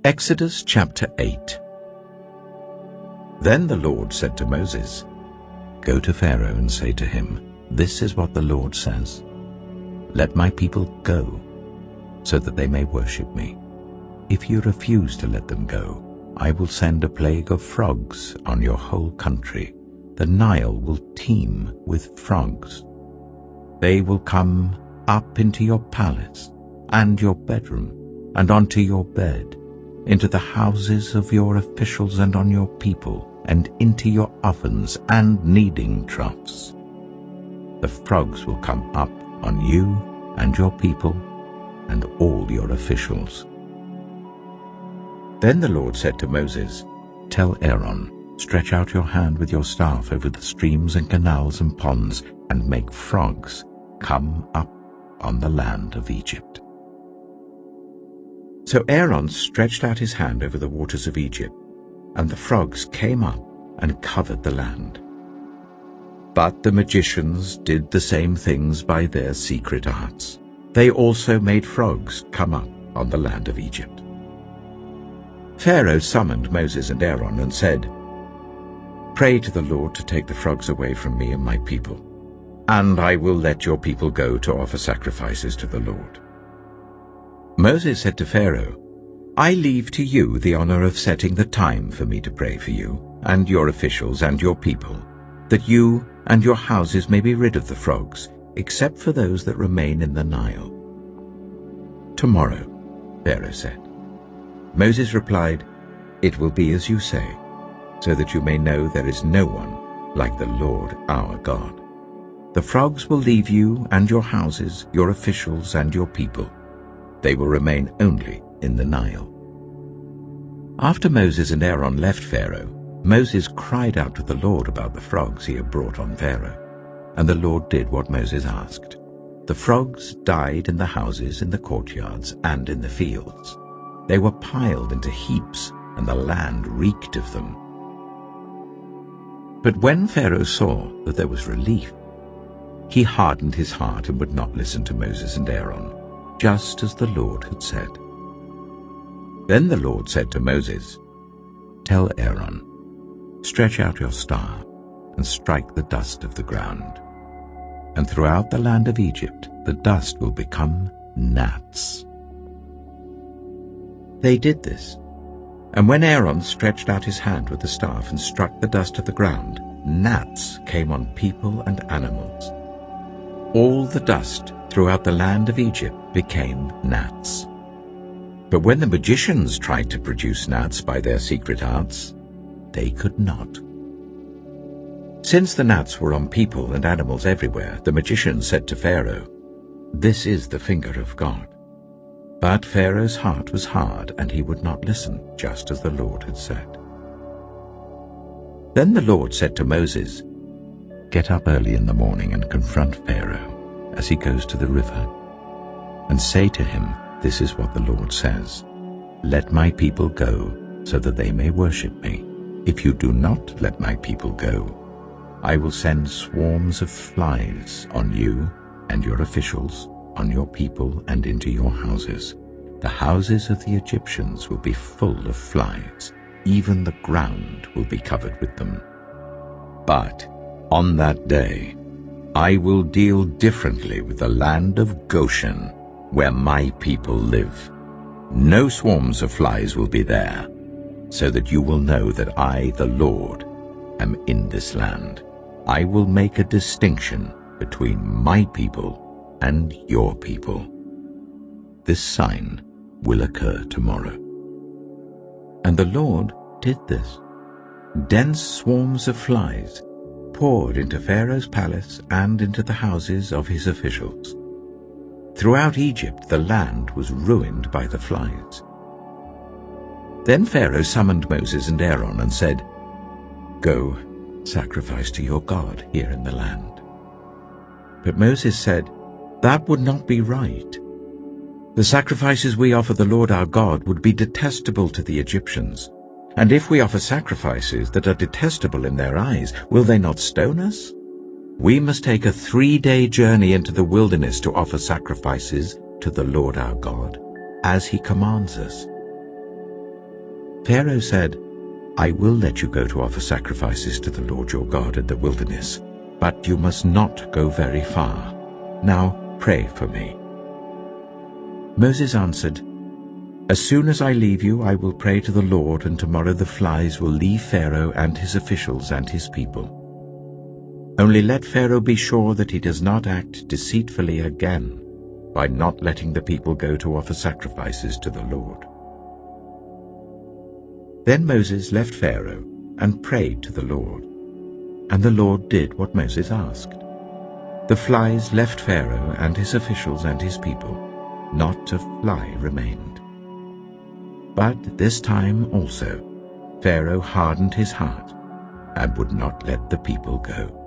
Exodus chapter 8. Then the Lord said to Moses, "Go to Pharaoh and say to him, 'This is what the Lord says. Let my people go, so that they may worship me. If you refuse to let them go, I will send a plague of frogs on your whole country. The Nile will teem with frogs. They will come up into your palace and your bedroom and onto your bed, into the houses of your officials and on your people, and into your ovens and kneading troughs. The frogs will come up on you and your people and all your officials." Then the Lord said to Moses, "Tell Aaron, stretch out your hand with your staff over the streams and canals and ponds, and make frogs come up on the land of Egypt." So Aaron stretched out his hand over the waters of Egypt, and the frogs came up and covered the land. But the magicians did the same things by their secret arts. They also made frogs come up on the land of Egypt. Pharaoh summoned Moses and Aaron and said, "Pray to the Lord to take the frogs away from me and my people, and I will let your people go to offer sacrifices to the Lord." Moses said to Pharaoh, "I leave to you the honor of setting the time for me to pray for you and your officials and your people, that you and your houses may be rid of the frogs, except for those that remain in the Nile." "Tomorrow," Pharaoh said. Moses replied, "It will be as you say, so that you may know there is no one like the Lord our God. The frogs will leave you and your houses, your officials and your people. They will remain only in the Nile." After Moses and Aaron left Pharaoh, Moses cried out to the Lord about the frogs he had brought on Pharaoh, and the Lord did what Moses asked. The frogs died in the houses, in the courtyards, and in the fields. They were piled into heaps, and the land reeked of them. But when Pharaoh saw that there was relief, he hardened his heart and would not listen to Moses and Aaron, just as the Lord had said. Then the Lord said to Moses, "Tell Aaron, stretch out your staff and strike the dust of the ground, and throughout the land of Egypt the dust will become gnats." They did this, and when Aaron stretched out his hand with the staff and struck the dust of the ground, gnats came on people and animals. All the dust throughout the land of Egypt became gnats. But when the magicians tried to produce gnats by their secret arts, they could not. Since the gnats were on people and animals everywhere, the magicians said to Pharaoh, "This is the finger of God." But Pharaoh's heart was hard, and he would not listen, just as the Lord had said. Then the Lord said to Moses, "Get up early in the morning and confront Pharaoh as he goes to the river, and say to him, 'This is what the Lord says. Let my people go, so that they may worship me. If you do not let my people go, I will send swarms of flies on you and your officials, on your people and into your houses. The houses of the Egyptians will be full of flies. Even the ground will be covered with them. But on that day, I will deal differently with the land of Goshen, where my people live. No swarms of flies will be there, so that you will know that I, the Lord, am in this land. I will make a distinction between my people and your people. This sign will occur tomorrow." And the Lord did this. Dense swarms of flies poured into Pharaoh's palace and into the houses of his officials. Throughout Egypt the land was ruined by the flies. Then Pharaoh summoned Moses and Aaron and said, "Go, sacrifice to your God here in the land." But Moses said, "That would not be right. The sacrifices we offer the Lord our God would be detestable to the Egyptians. And if we offer sacrifices that are detestable in their eyes, will they not stone us? We must take a 3-day journey into the wilderness to offer sacrifices to the Lord our God, as he commands us." Pharaoh said, I will let you go to offer sacrifices to the Lord your God in the wilderness, but you must not go very far. Now pray for me. Moses answered, As soon as I leave you, I will pray to the Lord, and tomorrow the flies will leave Pharaoh and his officials and his people. Only let Pharaoh be sure that he does not act deceitfully again by not letting the people go to offer sacrifices to the Lord. Then Moses left Pharaoh and prayed to the Lord, and the Lord did what Moses asked. The flies left Pharaoh and his officials and his people. Not a fly remained. But this time also Pharaoh hardened his heart and would not let the people go.